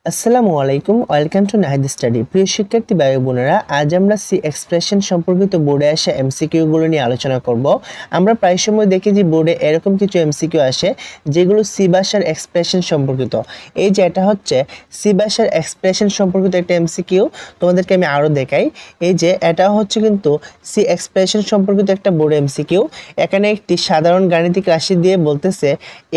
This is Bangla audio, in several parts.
আসসালামু আলাইকুম, ওয়েলকাম টু নাহিদ স্টাডি। প্রিয় শিক্ষার্থী ভাই বোনেরা, আজ আমরা সি এক্সপ্রেশন সম্পর্কিত বোর্ডে আসা এমসিকিউ গুলো নিয়ে আলোচনা করব। আমরা প্রায় সময় দেখি যে বোর্ডে এরকম কিছু এমসিকিউ আসে যেগুলো সি ভাষার এক্সপ্রেশন সম্পর্কিত। এই যে এটা হচ্ছে সি ভাষার এক্সপ্রেশন সম্পর্কিত একটা এমসিকিউ, তোমাদেরকে আমি আরও দেখাই। এই যে এটা হচ্ছে কিন্তু সি এক্সপ্রেশন সম্পর্কিত একটা বোর্ড এমসিকিউ। এখানে একটি সাধারণ গাণিতিক রাশি দিয়ে বলতেছে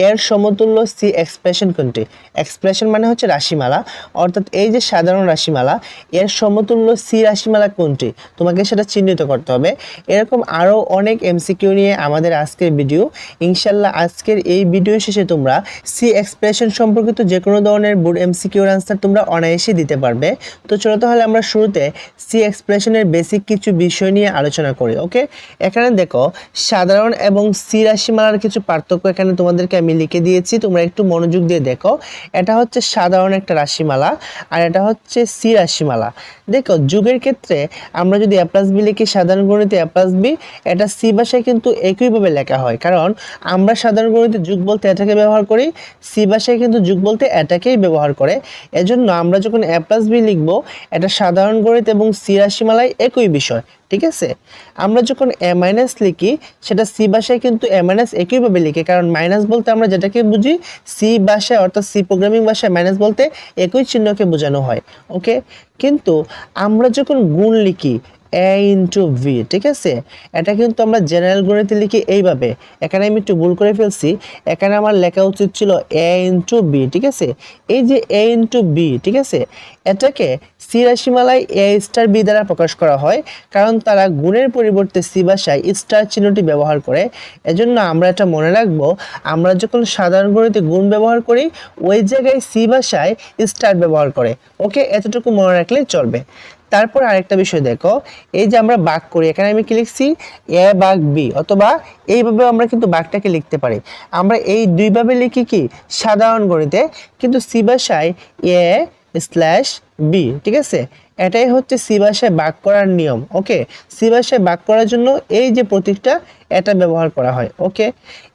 এর সমতুল্য সি এক্সপ্রেশন কোনটি। এক্সপ্রেশন মানে হচ্ছে রাশিমালা, অর্থাৎ এই যে সাধারণ রাশিমালা এর সমতুল্য সি রাশিমালা কোনটি, তোমাকে সেটা চিহ্নিত করতে হবে। এরকম আরও অনেক এমসিকিউ নিয়ে আমাদের আজকের ভিডিও। ইনশাল্লাহ আজকের এই ভিডিও শেষে তোমরা সি এক্সপ্রেশন সম্পর্কিত যে কোনো ধরনের বোর্ড এমসিকিউর আনসার তোমরা অনায়াসে দিতে পারবে। তো চলো তাহলে আমরা শুরুতে সি এক্সপ্রেশনের বেসিক কিছু বিষয় নিয়ে আলোচনা করি। ওকে, এখানে দেখো সাধারণ এবং সি রাশিমালার কিছু পার্থক্য এখানে তোমাদেরকে আমি লিখে দিয়েছি, তোমরা একটু মনোযোগ দিয়ে দেখো। এটা হচ্ছে সাধারণ একটা রাশিমালা আর এটা হচ্ছে সি রাশিমালা। দেখো যুগের ক্ষেত্রে আমরা যদি a + b লিখি, সাধারণ গণিতে a + b, এটা সি ভাষায় কিন্তু একইভাবে লেখা হয়, কারণ আমরা সাধারণ গণিতে যুগ বলতে এটাকে ব্যবহার করি, সি ভাষায় কিন্তু যুগ বলতে এটাকেই ব্যবহার করে। এজন্য আমরা যখন a + b লিখবো, এটা সাধারণ গণিত এবং সি রাশিমালায় একই বিষয়, ঠিক আছে। আমরা যখন a- লিখি, সেটা সি ভাষায় কিন্তু a- একইভাবে লিখি, কারণ মাইনাস বলতে আমরা যেটাকে বুঝি সি ভাষায় অর্থাৎ সি প্রোগ্রামিং ভাষায় মাইনাস বলতে একই চিহ্নকে বোঝানো হয়। ওকে, কিন্তু আমরা যখন গুণ লিখি a × v, ঠিক আছে, এটা কিন্তু আমরা জেনারেল গণিতে লিখি এইভাবে। এখানে আমি একটু ভুল করে ফেলছি, এখানে আমার লেখা উচিত ছিল a × b, ঠিক আছে। এই যে a × b, ঠিক আছে, এটাকে সি রাশিমালায় a * b দ্বারা প্রকাশ করা হয়, কারণ তারা গুণের পরিবর্তে সি ভাষায় স্টার চিহ্নটি ব্যবহার করে। এজন্য আমরা এটা মনে রাখবো, আমরা যখন সাধারণ গণিতে গুণ ব্যবহার করি ওই জায়গায় সি ভাষায় স্টার ব্যবহার করে। ওকে, এতটুকু মনে রাখলেই চলবে। তারপর আরেকটা বিষয় দেখো, এই যে আমরা ভাগ করি, এখানে আমি কি লিখছি a/b, অথবা এইভাবে আমরা কিন্তু ভাগটাকে লিখতে পারি। আমরা এই দুইভাবে লিখি কি সাধারণ গণিতে, কিন্তু সি ভাষায় a/b, ঠিক আছে। এটাই হচ্ছে সি ভাষায় ভাগ করার নিয়ম। ওকে, সি ভাষায় ভাগ করার জন্য এই যে প্রতীকটা এটা ব্যবহার করা হয়। ওকে,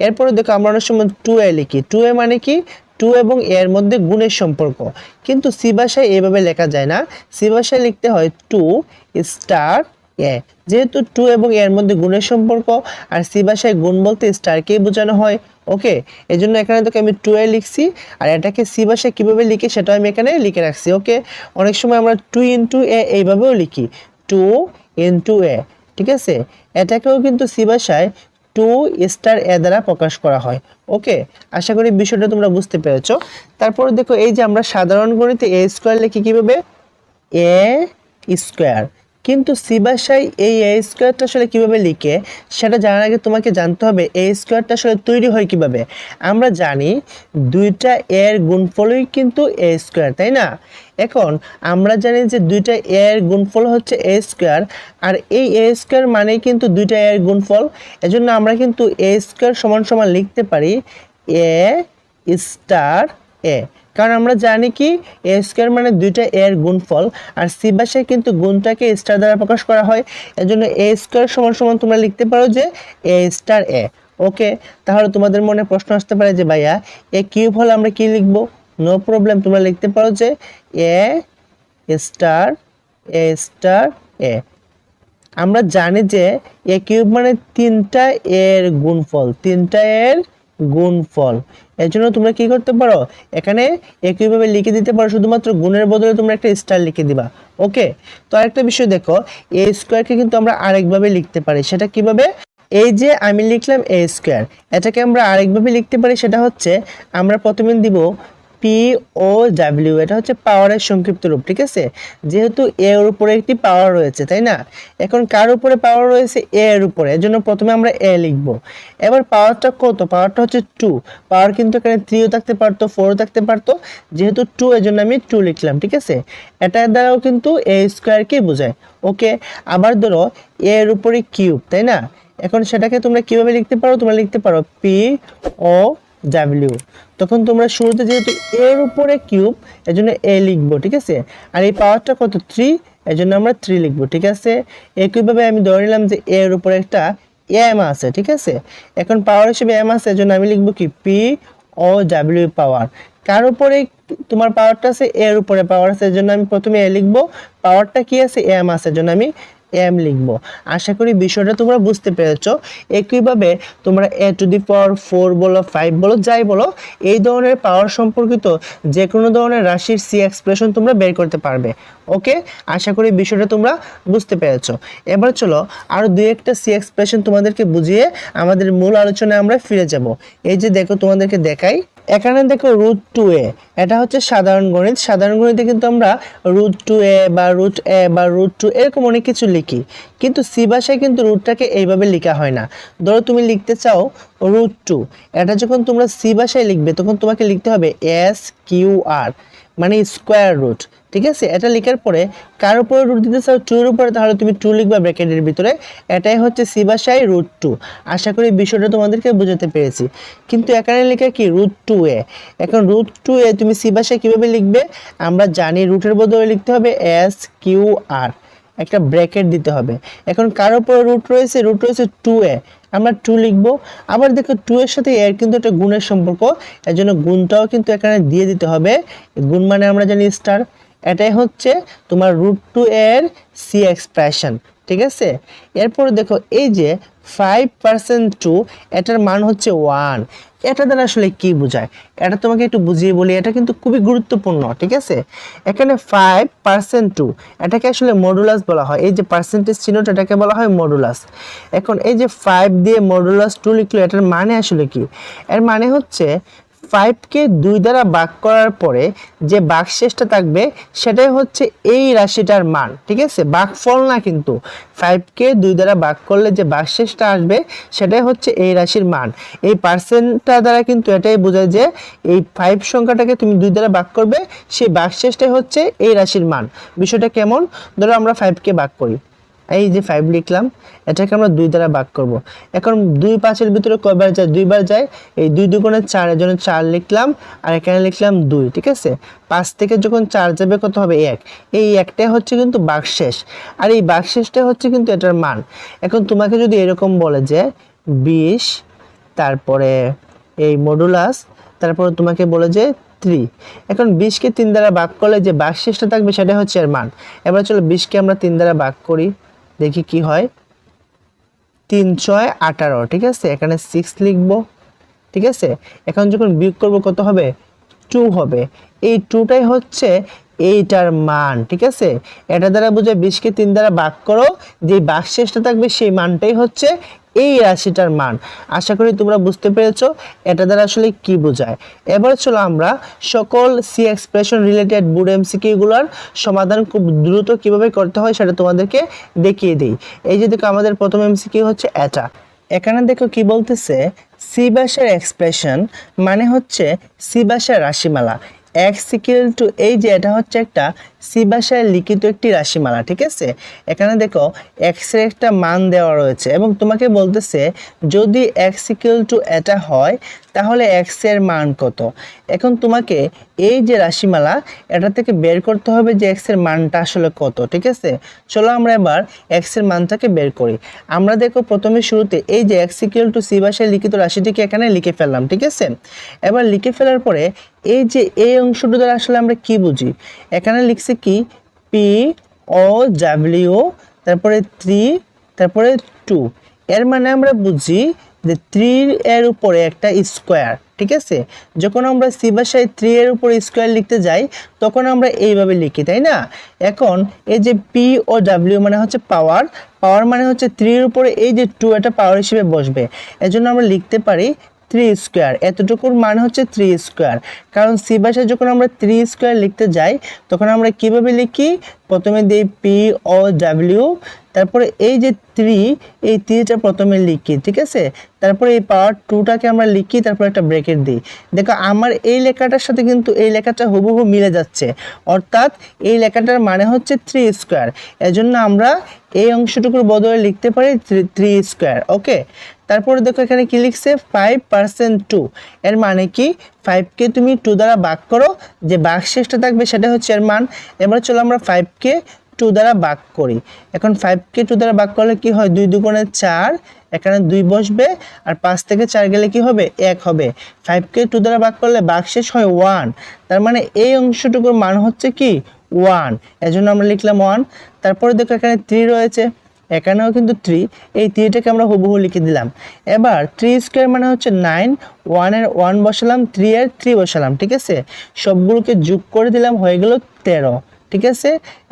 এরপরে দেখো আমরা অনেক সময় 2a লিখি। 2a মানে কি, 2 এবং a এর মধ্যে গুণের সম্পর্ক, কিন্তু সি ভাষায় এইভাবে লেখা যায় না, সি ভাষায় লিখতে হয় 2 * a। যেহেতু 2 এবং a এর মধ্যে গুণের সম্পর্ক আর সি ভাষায় গুণ বলতে স্টারকেই বোঝানো হয়। ওকে, এই জন্য এখানে তোকে আমি 2a লিখছি, আর এটাকে সি ভাষায় কীভাবে লিখি সেটাও আমি এখানে লিখে রাখছি। ওকে, অনেক সময় আমরা 2 × a এইভাবেও লিখি, 2 × a, ঠিক আছে। এটাকেও কিন্তু সি ভাষায় 2 * a দ্বারা প্রকাশ করা হয়। ওকে, আশা করি বিষয়টা তোমরা বুঝতে পেরেছো। তারপর দেখো এই যে আমরা সাধারণ গণিতে a² লিখি কিভাবে, a², কিন্তু সি ভাষায় এই a² আসলে কিভাবে লিখে সেটা জানার আগে তোমাকে জানতে হবে a² আসলে তৈরি হয় কিভাবে। আমরা জানি দুইটা এর গুণফলই কিন্তু a², তাই না। এখন আমরা জানি যে দুইটা এর গুণফল হচ্ছে a², আর এই a² মানেই কিন্তু দুইটা এর গুণফল। এজন্য আমরা কিন্তু a² = লিখতে পারি a*a, কারণ আমরা জানি কি a² মানে দুইটা এর গুণফল, আর সি ভাষায় কিন্তু গুণটাকে স্টার দ্বারা প্রকাশ করা হয়। এজন্য a² = তোমরা লিখতে পারো যে a*a। ওকে, তাহলে তোমাদের মনে প্রশ্ন আসতে পারে যে ভাইয়া a³ হলে আমরা কি লিখবো। নো প্রবলেম, তোমরা লিখতে পারো যে a*a*a। আমরা জানি যে a³ মানে তিনটা এর গুণফল, তিনটা এর গুণফল। এর জন্য তোমরা কি করতে পারো, এখানে একইভাবে লিখে দিতে পারো, শুধুমাত্র গুণের বদলে তোমরা একটা স্টার লিখে দিবা। ওকে, তো আরেকটা বিষয় দেখো, a² কিন্তু আমরা আরেকভাবে লিখতে পারি, সেটা কিভাবে। এই যে আমি লিখলাম a², এটাকে আমরা আরেকভাবে লিখতে পারি, সেটা হচ্ছে আমরা প্রথমে দিব POW, এটা হচ্ছে পাওয়ারের সংক্ষিপ্ত রূপ, ঠিক আছে। যেহেতু a এর উপরে একটি পাওয়ার রয়েছে, তাই না। এখন কার উপরে পাওয়ার রয়েছে, a এর উপরে, এর জন্য প্রথমে আমরা a লিখব। এবার পাওয়ারটা কত, পাওয়ারটা হচ্ছে 2। পাওয়ার কিন্তু এখানে 3ও থাকতে পারতো, 4ও থাকতে পারতো, যেহেতু 2 এর জন্য আমি 2 লিখলাম, ঠিক আছে। এটার দ্বারাও কিন্তু a² বোঝায়। ওকে, আবার ধরো a এর উপরে কিউব, তাই না। এখন সেটাকে তোমরা কিভাবে লিখতে পারো, তোমরা লিখতে পারো POW। তখন তোমরা শুরুতে যেহেতু এর উপরে কিউব, এজন্য a লিখবো, ঠিক আছে। আর এই পাওয়ারটা কত, 3, এজন্য আমরা 3 লিখবো, ঠিক আছে। একইভাবে আমি ধরে নিলাম যে a এর উপরে একটা m আছে, ঠিক আছে। এখন পাওয়ার হিসেবে m আছে, এজন্য আমি লিখবো কি POW পাওয়ার। কার উপরে তোমার পাওয়ারটা আছে, এর উপরে পাওয়ার আছে, এজন্য আমি প্রথমে এ লিখবো, পাওয়ারটা কি আছে, এম আছে, এজন্য আমি এম লিখবো। আশা করি বিষয়টা তোমরা বুঝতে পেরেছো। একইভাবে তোমরা a টু দি পাওয়ার 4 বলো, 5 বলো, যাই বলো, এই ধরনের পাওয়ার সম্পর্কিত যে কোনো ধরনের রাশির সি এক্সপ্রেশন তোমরা বের করতে পারবে। ওকে, আশা করি বিষয়টা তোমরা বুঝতে পেরেছো। এবার চলো আরো দুই একটা সি এক্সপ্রেশন তোমাদেরকে বুঝিয়ে আমাদের মূল আলোচনায় আমরা ফিরে যাব। এই যে দেখো, তোমাদেরকে দেখাই, এখানে দেখো √2a, এটা হচ্ছে সাধারণ গণিত। সাধারণ গণিতে কিন্তু আমরা √2a বা √a বা √2 এরকম অনেক কিছু লিখি, কিন্তু সি ভাষায় কিন্তু রুটটাকে এইভাবে লেখা হয় না। ধরো তুমি লিখতে চাও √2, এটা যখন তোমরা সি ভাষায় লিখবে তখন তোমাকে লিখতে হবে SQR, মানে স্কোয়ার রুট। ঠিক আছে, এটা লেখার পরে কার উপরে রুট দিতে চাও, 2 এর উপরে, তাহলে তুমি 2 লিখবা ব্র্যাকেটের ভিতরে। এটাই হচ্ছে সি ভাষায় √2। আশা করি বিষয়টা তোমাদেরকে বোঝাতে পেরেছি। কিন্তু এখানে লেখা কি √2a। এখন √2a তুমি সি ভাষায় কিভাবে লিখবে? আমরা জানি রুটের বদলে লিখতে হবে SQR, একটা ব্র্যাকেট দিতে হবে। এখন কার উপরে রুট রয়েছে? রুট রয়েছে 2a, আমরা 2 লিখবো। আবার দেখো 2 এর সাথে এর কিন্তু একটা গুণের সম্পর্ক, এর জন্য গুণটাও কিন্তু এখানে দিয়ে দিতে হবে। গুণ মানে আমরা জানি স্টার। এটাই হচ্ছে তোমার √2 এর সি এক্সপ্রেশন। ঠিক আছে, এরপর দেখো এই যে 5% 2, এটার মান হচ্ছে 1। এটা দ্বারা আসলে কি বোঝায় এটা তোমাকে একটু বুঝিয়ে বলি, এটা কিন্তু খুবই গুরুত্বপূর্ণ। ঠিক আছে, এখানে 5% 2, এটাকে আসলে মডুলাস বলা হয়। এই যে পার্সেন্টেজ চিহ্নটা, এটাকে বলা হয় মডুলাস। এখন এই যে 5 দিয়ে মডুলাস 2 লিখলো, এটার মানে আসলে কি? এর মানে হচ্ছে 5কে 2 দ্বারা ভাগ করার পরে যে ভাগশেষটা থাকবে সেটাই হচ্ছে এই রাশিটার মান। ঠিক আছে, ভাগফল না, কিন্তু 5কে 2 দ্বারা ভাগ করলে যে ভাগশেষটা আসবে সেটাই হচ্ছে এই রাশির মান। এই পার্সেন্টটা দ্বারা কিন্তু এটাই বোঝায় যে এই 5 সংখ্যাটাকে তুমি 2 দ্বারা ভাগ করবে, সেই ভাগশেষটাই হচ্ছে এই রাশির মান। বিষয়টা কেমন? ধরো আমরা 5কে ভাগ করি, এই যে 5 লিখলাম, এটাকে আমরা 2 দ্বারা ভাগ করব। এখন 2 5-এর ভিতরে কয়বার যায়? 2 বার যায়। এই 2 দুগুণে 4, এর জন্য 4 লিখলাম, আর এখানে লিখলাম 2। ঠিক আছে, 5 থেকে যখন 4 যাবে কত হবে? 1। এই একটাই হচ্ছে কিন্তু ভাগশেষ, আর এই ভাগশেষটা হচ্ছে কিন্তু এটার মান। এখন তোমাকে যদি এরকম বলে যে 20, তারপরে এই মডুলাস, তারপরে তোমাকে বলে যে 3, এখন 20কে 3 দ্বারা ভাগ করলে যে ভাগশেষটা থাকবে সেটা হচ্ছে এর মান। এবার চলো 20কে আমরা 3 দ্বারা ভাগ করি, দেখি কি হয়। 3 6 18। ঠিক আছে, এখানে 6 লিখবো। ঠিক আছে, এখন যখন বিয়োগ করব কত হবে? 2 হবে। এই 2টাই হচ্ছে এইটার মান। ঠিক আছে, এটা দ্বারা বোঝায় 20কে 3 দ্বারা ভাগ করো, যে ভাগশেষটা থাকবে সেই মানটাই হচ্ছে এই রাশিটার মান। আশা করি তোমরা বুঝতে পেরেছো এটা দ্বারা আসলে কি বোঝায়। এবার চলো আমরা সকল C expression related board MCQ গুলোর সমাধান খুব দ্রুত কিভাবে করতে হয় সেটা তোমাদেরকে দেখিয়ে দিই। এই যে দেখো, আমাদের প্রথম এমসিকিউ হচ্ছে এটা। এখানে দেখো কি বলতেছে, সি ভাষার এক্সপ্রেশন মানে হচ্ছে সি ভাষার রাশিমালা। x ইকুয়াল টু, এই যে এটা হচ্ছে একটা সি ভাষায় লিখিত একটি রাশিমালা। ঠিক আছে, এখানে দেখো x এর একটা মান দেওয়া রয়েছে এবং তোমাকে বলতেছে যদি x ইকুয়াল টু এটা হয় তাহলে x এর মান কত। এখন তোমাকে এই যে রাশিমালা, এটা থেকে বের করতে হবে যে x এর মানটা আসলে কত। ঠিক আছে, চলো আমরা এবার x এর মানটাকে বের করি। আমরা দেখো প্রথমে শুরুতে এই যে x ইকুয়াল টু সি ভাষায় লিখিত রাশিটিকে এখানে লিখে ফেললাম। ঠিক আছে, এবার লিখে ফেলার পরে এই যে এই অংশটা দ্বারা আসলে আমরা কি বুঝি? এখানে লিখছে কি POW, তারপরে 3, তারপরে 2। এর মানে আমরা বুঝি যে 3 এর উপরে একটা স্কোয়ার। ঠিক আছে, যখন আমরা সি ভাষায় 3 এর উপরে স্কোয়ার লিখতে যাই তখন আমরা এইভাবে লিখি, তাই না? এখন এই যে POW মানে হচ্ছে পাওয়ার, পাওয়ার মানে হচ্ছে 3 এর উপরে এই যে 2, এটা পাওয়ার হিসেবে বসবে। এজন্য আমরা লিখতে পারি 3 স্কোয়ার। এতটুকুর মান হচ্ছে 3 স্কোয়ার। কারণ সি ভাষায় যখন আমরা 3 স্কোয়ার লিখতে যাই তখন আমরা কিভাবে লিখি? প্রথমে দিই POW, তারপরে এই যে 3, এই 3টা প্রথমে লিখি। ঠিক আছে, তারপরে এই পাওয়ার 2টাকে আমরা লিখি, তারপর একটা ব্র্যাকেট দিই। দেখো আমার এই লেখাটার সাথে কিন্তু এই লেখাটা হুবহু মিলে যাচ্ছে, অর্থাৎ এই লেখাটার মানে হচ্ছে 3 স্কোয়ার। এজন্য আমরা এই অংশটুকুর বদলে লিখতে পারি 3 স্কোয়ার। ওকে, তারপরে দেখো এখানে কি লিখছে 5% 2। এর মানে কি? 5কে তুমি 2 দ্বারা ভাগ করো, যে ভাগশেষটা থাকবে সেটা হচ্ছে এর মান। এবার চলো আমরা 5কে 2 দ্বারা ভাগ করি। এখন 5কে 2 দ্বারা ভাগ করলে কি হয়, 2 দুগুণে 4, এখানে 2 বসবে, আর 5 থেকে 4 গেলে কি হবে, 1 হবে। 5কে 2 দ্বারা ভাগ করলে ভাগশেষ হয় 1, তার মানে এই অংশটুকুর মান হচ্ছে কি 1, এজন্য আমরা লিখলাম 1। তারপরে দেখো এখানে 3 রয়েছে, এখানেও কিন্তু 3, এই 3টাকে আমরা হুবহু লিখে দিলাম। এবার 3 স্কয়ার মানে হচ্ছে 9, 1 এর 1 বসালাম, 3 এর 3 বসালাম, ঠিক আছে, সবগুলোকে যোগ করে দিলাম, হয়ে গেল 13, ঠিক আছে,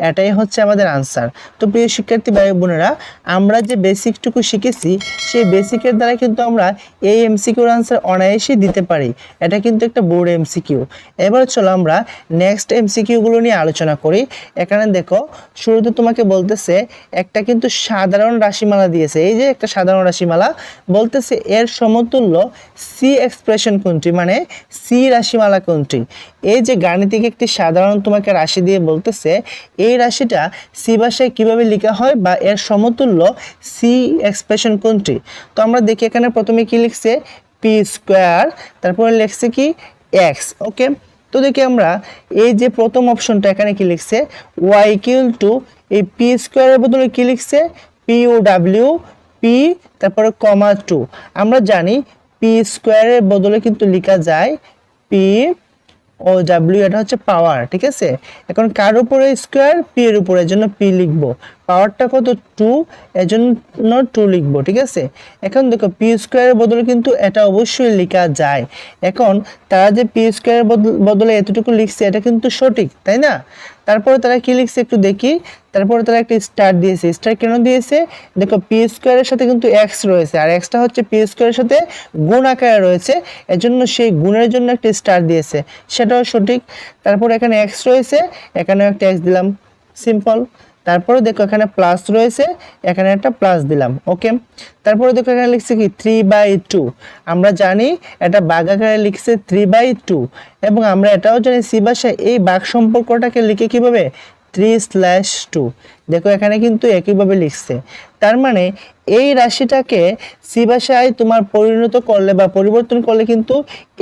এটাই হচ্ছে আমাদের আনসার। তো প্রিয় শিক্ষার্থী ভাই বোনেরা, আমরা যে বেসিকটুকু শিখেছি সেই বেসিকের দ্বারা কিন্তু আমরা এই এমসিকিউর আনসার অনায়াসেই দিতে পারি। এটা কিন্তু একটা বোর্ড এমসিকিউ। এবার চলো আমরা নেক্সট এমসিকিউগুলো নিয়ে আলোচনা করি। এখানে দেখো শুরুতে তোমাকে বলতেছে একটা কিন্তু সাধারণ রাশিমালা দিয়েছে, এই যে একটা সাধারণ রাশিমালা, বলতেছে এর সমতুল্য সি এক্সপ্রেশন কোনটি, মানে সি রাশিমালা কোনটি। এই যে গাণিতিক একটি সাধারণ তোমাকে রাশি দিয়ে বলতেছে এই রাশিটা সি ভাষায় কিভাবে লেখা হয় বা এর সমতুল্য সি এক্সপ্রেশন কোনটি। তো আমরা দেখি এখানে প্রথমে কি লিখছে, পি স্কয়ার, তারপরে লিখছে কি এক্স। ওকে, তো দেখি আমরা এই যে প্রথম অপশনটা এখানে কি লিখছে, ওয়াই ইকুয়াল টু, এই পি স্কয়ারের বদলে কি লিখছে, পি ও ডাব্লিউ পি, তারপরে কমা 2। আমরা জানি পি স্কয়ারের বদলে কিন্তু লেখা যায় পি ও ডাব্লিউ, এটা হচ্ছে পাওয়ার, ঠিক আছে। এখন কার উপরে স্কয়ার, পি এর উপরে, এজন্য পি লিখবো। পাওয়ারটা কত 2, এজন্য 2 লিখবো, ঠিক আছে। এখন দেখো পি স্কয়ারের বদলে কিন্তু এটা অবশ্যই লেখা যায়। এখন তারা যে পি স্কয়ারের বদলে এতটুকু লিখছে এটা কিন্তু সঠিক, তাই না। তারপরে তারা কি লিখছে একটু দেখি, তারপরে তারা একটা স্টার দিয়েছে। স্টার কেন দিয়েছে, দেখো পি স্কয়ারের সাথে কিন্তু এক্স রয়েছে, আর এক্সটা হচ্ছে পি স্কয়ারের সাথে গুণ আকারে রয়েছে, এজন্য সেই গুণের জন্য একটা স্টার দিয়েছে, সেটাও সঠিক। তারপর এখানে এক্স রয়েছে, এখানেও একটা এক্স দিলাম, সিম্পল। তারপরে দেখো এখানে প্লাস রয়েছে, এখানে একটা প্লাস দিলাম। ওকে, তারপরে দেখো এখানে লিখছে কি 3/2, আমরা জানি এটা ভাগ আকারে লিখছে 3/2, এবং আমরা এটাও জানি সি ভাষায় এই ভাগ সম্পর্কটাকে লিখে কিভাবে, 3/2। দেখো এখানে কিন্তু একইভাবে লিখছে, তার মানে এই রাশিটাকে সি ভাষায় তোমার পরিণত করলে বা পরিবর্তন করলে কিন্তু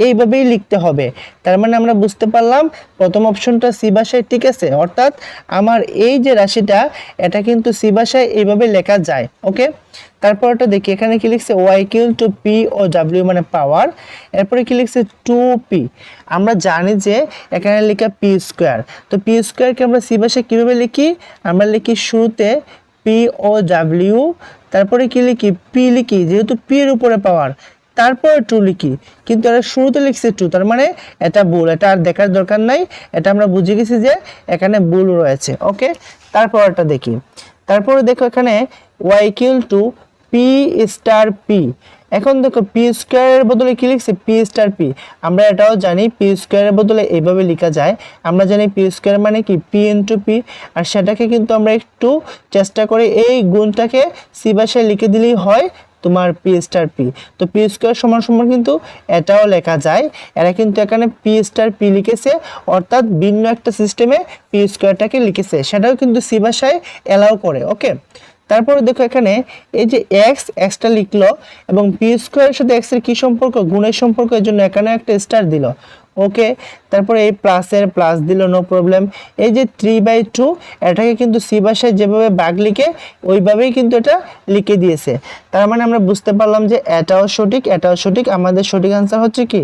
এইভাবেই লিখতে হবে। তার মানে আমরা বুঝতে পারলাম প্রথম অপশনটা সি ভাষায় ঠিক আছে, অর্থাৎ আমার এই যে রাশিটা এটা কিন্তু সি ভাষায় এইভাবে লেখা যায়। ওকে, তারপরটা দেখি এখানে কি লিখছে, Y equal to P O W মানে পাওয়ার, এরপরে কি লিখছে 2p। আমরা জানি যে এখানে লেখা পি স্কয়ার, তো পি স্কয়ারকে আমরা সি ভাষায় কিভাবে লিখি, আমরা লিখি শুরুতে পি ও ডাব্লিউ, তারপরে কি লিখি, পি লিখি, যেহেতু পি এর উপরে পাওয়ার, তারপরে 2 লিখি, কিন্তু এটা শুরুতে লিখছে 2, তার মানে এটা ভুল, এটা আর দেখার দরকার নাই, এটা আমরা বুঝে গেছি যে এখানে ভুল রয়েছে। ওকে, তারপরটা দেখি, তারপরে দেখো এখানে Y equal to P star P. এখন দেখো পি স্কয়ারের বদলে কি লিখছে, পি স্টার পি, আমরা এটাও জানি পি স্কয়ারের বদলে এইভাবে লেখা যায়। আমরা জানি পি স্কয়ার মানে কি পি ইন্টু পি, আর সেটাকে কিন্তু আমরা একটু চেষ্টা করে এই গুণটাকে সি ভাষায় লিখে দিলেই হয় তোমার পি স্টার পি। তো পি স্কয়ার সমান সমান কিন্তু এটাও লেখা যায়, এরা কিন্তু এখানে পি স্টার পি লিখেছে, অর্থাৎ ভিন্ন একটা সিস্টেমে পি স্কয়ারটাকে লিখেছে, সেটাও কিন্তু সি ভাষায় এলাও করে। ওকে, তারপরে দেখো এখানে এই যে এক্সটা লিখলো, এবং পি স্কয়ারের সাথে এক্স এর কি সম্পর্ক, গুণের সম্পর্ক, এর জন্য এখানে একটা স্টার দিল। ওকে, তারপরে এই প্লাসের প্লাস দিল, নো প্রবলেম। এই যে 3/2 এটাকে কিন্তু সি ভাষায় যেভাবে ভাগ লিখে ওইভাবেই কিন্তু এটা লিখে দিয়েছে। তার মানে আমরা বুঝতে পারলাম যে এটাও সঠিক, এটাও সঠিক, আমাদের সঠিক আনসার হচ্ছে কি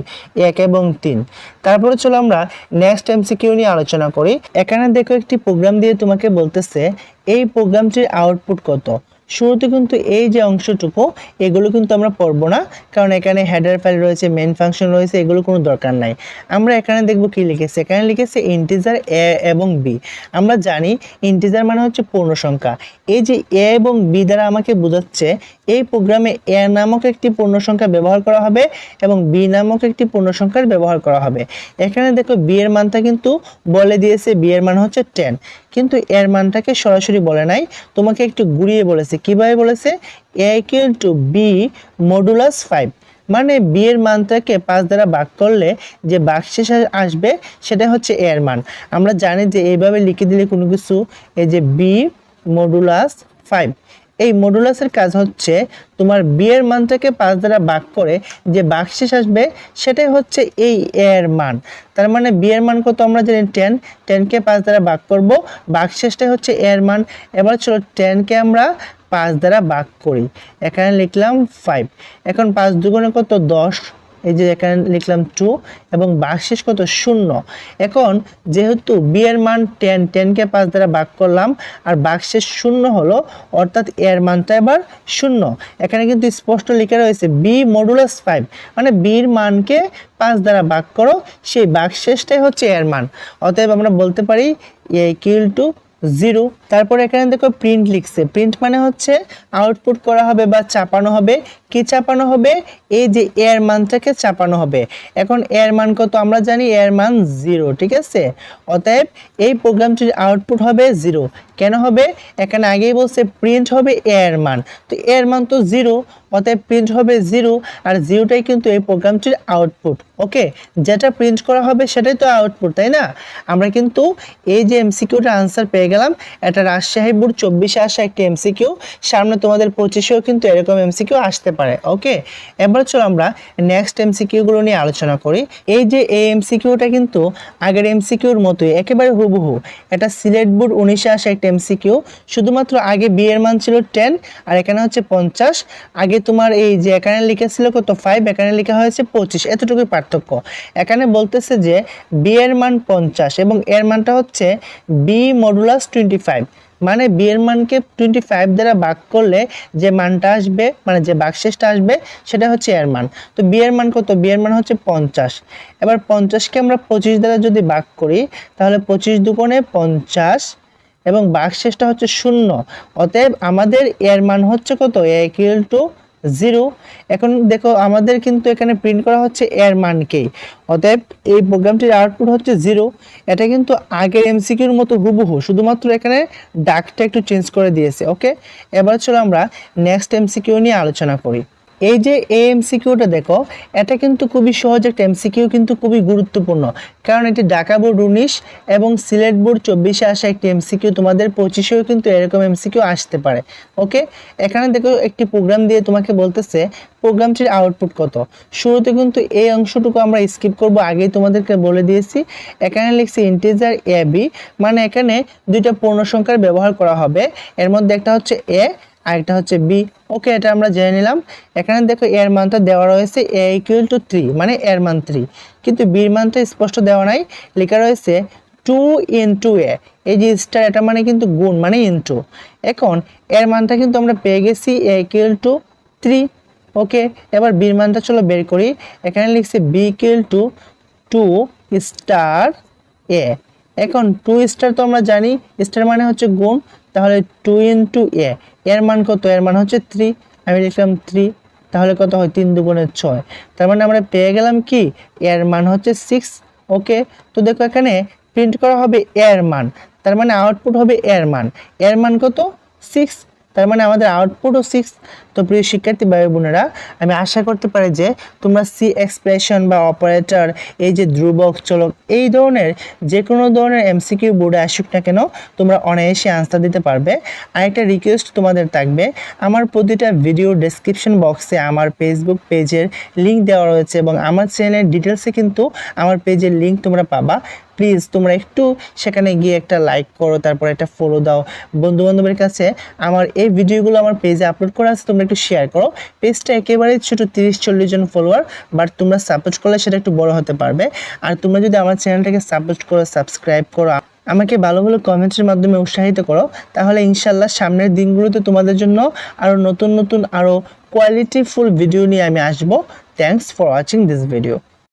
1 এবং 3। তারপরে চলো আমরা নেক্সট এমসিকিউ নিয়ে আলোচনা করি। এখানে দেখো একটি প্রোগ্রাম দিয়ে তোমাকে বলতেছে এই প্রোগ্রামটির আউটপুট কত। শুরুতে কিন্তু এই যে অংশটুকু এগুলো কিন্তু আমরা পড়বো না, কারণ এখানে হেডার ফাইল রয়েছে, মেইন ফাংশন রয়েছে, এগুলো কোনো দরকার নাই। আমরা এখানে দেখব কি লিখেছে, এখানে লিখেছে ইন্টিজার এ এবং বি। আমরা জানি ইন্টিজার মানে হচ্ছে পূর্ণ সংখ্যা। এই যে এ এবং বি দ্বারা আমাকে বোঝাচ্ছে এই প্রোগ্রামে এ নামক একটি পূর্ণ সংখ্যা ব্যবহার করা হবে এবং বি নামক একটি পূর্ণ সংখ্যার ব্যবহার করা হবে। এখানে দেখো বি এর মানটা কিন্তু বলে দিয়েছে, বি এর মান হচ্ছে 10, কিন্তু এর মানটাকে সরাসরি বলে নাই, তোমাকে একটু ঘুরিয়ে বলেছে। কিভাবে বলেছে, a equal to b modulus 5, মানে বি এর মানটাকে 5 দ্বারা ভাগ করলে যে ভাগশেষ আসবে সেটা হচ্ছে a এর মান। আমরা জানি যে এইভাবে লিখে দিলে কোনো কিছু, এই যে b মডুলাস 5, এই মডুলাসের কাজ হচ্ছে তোমার b এর মানটাকে 5 দ্বারা ভাগ করে যে ভাগশেষ আসবে সেটাই হচ্ছে এই a এর মান। তার মানে b এর মান কত আমরা জানি 10, 10 কে 5 দ্বারা ভাগ করব, ভাগশেষটাই হচ্ছে a এর মান। এবার চলো 10 কে আমরা 5 দ্বারা ভাগ করি, এখানে লিখলাম 5। এখন 5 দুগুণে কত 10, এই যে এখানে লিখলাম 2 এবং ভাগশেষ কত 0। এখন যেহেতু b এর মান 10, 10 কে 5 দ্বারা ভাগ করলাম আর ভাগশেষ 0 হলো, অর্থাৎ a এর মানটা এবার 0। এখানে কিন্তু স্পষ্ট লেখা রয়েছে b মডুলাস 5, মানে b এর মানকে 5 দ্বারা ভাগ করো, সেই ভাগশেষটাই হচ্ছে a এর মান। অতএব আমরা বলতে পারি a ইকুয়াল টু 0। তারপর এখানে দেখো প্রিন্ট লিখছে, প্রিন্ট মানে হচ্ছে আউটপুট করা হবে বা চাপানো হবে। কি চাপানো হবে? এই যে এর মানটাকে চাপানো হবে। এখন এর মান কত আমরা জানি, এর মান 0, ঠিক আছে। অতএব এই প্রোগ্রামটির আউটপুট হবে 0। কেন হবে? এখানে আগেই বলছে প্রিন্ট হবে এর মান, তো এর মান তো 0, অতএব প্রিন্ট হবে 0, আর 0টাই কিন্তু এই প্রোগ্রামটির আউটপুট। ওকে, যেটা প্রিন্ট করা হবে সেটাই তো আউটপুট, তাই না? আমরা কিন্তু এই যে এমসিকিউটার আনসার পেয়ে গেলাম। এটা রাজশাহী বোর্ড 24-এ আসা একটি এমসিকিউ, সামনে তোমাদের 25-এও কিন্তু এরকম এমসিকিউ আসতে পারে। ওকে, এবার চলো আমরা নেক্সট এমসিকিউগুলো নিয়ে আলোচনা করি। এই যে এই এমসিকিউটা কিন্তু আগের এমসিকিউর মতোই একেবারে হুবহু। এটা সিলেট বোর্ড 19-এ আসা একটা এমসিকিউ, শুধুমাত্র আগে বি এর মান ছিল 10 আর এখানে হচ্ছে 50। আগে তোমার এই যে এখানে লিখেছিল কত 5, এখানে লেখা হয়েছে 25, এতটুকুই পার্থক্য। এখানে বলতেছে যে বি এর মান 50 এবং এর মানটা হচ্ছে বি মডুলাস 25, মানে বি এর মানকে 25 দ্বারা ভাগ করলে যে মানটা আসবে, মানে যে ভাগশেষটা আসবে সেটা হচ্ছে এর মান। তো বি এর মান কত? বি এর মান হচ্ছে 50। এবার 50কে আমরা 25 দ্বারা যদি ভাগ করি তাহলে 25 দুগুণে 50 এবং ভাগশেষটা হচ্ছে 0। অতএব আমাদের এর মান হচ্ছে কত? a equal to 0। এখন দেখো আমাদের কিন্তু এখানে প্রিন্ট করা হচ্ছে এর মানকেই, অতএব এই প্রোগ্রামটির আউটপুট হচ্ছে 0। এটা কিন্তু আগের এমসিকিউর মতো হুবহু, শুধুমাত্র এখানে ডাকটা একটু চেঞ্জ করে দিয়েছে। ওকে, এবার চলো আমরা নেক্সট এমসিকিউ নিয়ে আলোচনা করি। এই যে এমসিকিউটা দেখো, এটা কিন্তু খুবই সহজ একটা এমসিকিউ, কিন্তু খুবই গুরুত্বপূর্ণ, কারণ এটি ঢাকা বোর্ড 19 এবং সিলেট বোর্ড 24-এ আসা একটি এমসিকিউ। তোমাদের 25-এও কিন্তু এরকম এমসিকিউ আসতে পারে। ওকে, এখানে দেখো একটি প্রোগ্রাম দিয়ে তোমাকে বলতেছে প্রোগ্রামটির আউটপুট কত। শুরুতে কিন্তু এই অংশটুকু আমরা স্কিপ করব, আগেই তোমাদেরকে বলে দিয়েছি। এখানে লিখছি ইন্টিজার এ বি, মানে এখানে দুইটা পূর্ণ সংখ্যার ব্যবহার করা হবে, এর মধ্যে একটা হচ্ছে এ আরেকটা হচ্ছে বি। ওকে, এটা আমরা জেনে নিলাম। এখানে দেখো এর মানটা দেওয়া রয়েছে a ইকুয়াল টু 3, মানে এর মান 3, কিন্তু বির মানটা স্পষ্ট দেওয়া নাই, লেখা রয়েছে 2 ইনটু a। এই যে স্টার, এটা মানে কিন্তু গুণ, মানে ইনটু। এখন এর মানটা কিন্তু আমরা পেয়ে গেছি a ইকুয়াল টু 3। ওকে, এবার বির মানটা চলো বের করি। এখানে লিখছে b equal to 2 star a। এখন 2 স্টার তো আমরা জানি, স্টার মানে হচ্ছে গুণ, তাহলে 2 ইনটু a, এর মান কত? এর মান হচ্ছে 3, আমি লিখলাম 3, তাহলে কত হয়? 3 দুগুণে 6, তার মানে আমরা পেয়ে গেলাম কি? এর মান হচ্ছে 6। ওকে, তো দেখো এখানে প্রিন্ট করা হবে এর মান, তার মানে আউটপুট হবে এর মান। এর মান কত? 6, তার মানে আমাদের আউটপুটও 6। তো প্রিয় শিক্ষার্থী ভাই বোনেরা, আমি আশা করতে পারি যে তোমরা সি এক্সপ্রেশন বা অপারেটর, এই যে ধ্রুবক, চলক, এই ধরনের যে কোনো ধরনের এমসিকিউ বোর্ডে আসুক না কেন তোমরা অনায়াসে আনসার দিতে পারবে। আরেকটা রিকোয়েস্ট তোমাদের থাকবে, আমার প্রতিটা ভিডিও ডেসক্রিপশন বক্সে আমার ফেসবুক পেজের লিঙ্ক দেওয়া রয়েছে এবং আমার চ্যানেলের ডিটেলসে কিন্তু আমার পেজের লিঙ্ক তোমরা পাবা। প্লিজ তোমরা একটু সেখানে গিয়ে একটা লাইক করো, তারপর একটা ফলো দাও। বন্ধুবান্ধবের কাছে আমার এই ভিডিওগুলো আমার পেজে আপলোড করা আছে, তোমরা একটু শেয়ার করো। পেজটা একেবারে ছোটো, 30-40 জন ফলোয়ার, বাট তোমরা সাপোর্ট করলে সেটা একটু বড় হতে পারবে। আর তোমরা যদি আমার চ্যানেলটাকে সাপোর্ট করো, সাবস্ক্রাইব করো, আমাকে ভালো ভালো কমেন্টের মাধ্যমে উৎসাহিত করো, তাহলে ইনশাল্লাহ সামনের দিনগুলোতে তোমাদের জন্য আরও নতুন নতুন আরও কোয়ালিটিফুল ভিডিও নিয়ে আমি আসবো। Thanks for watching this video.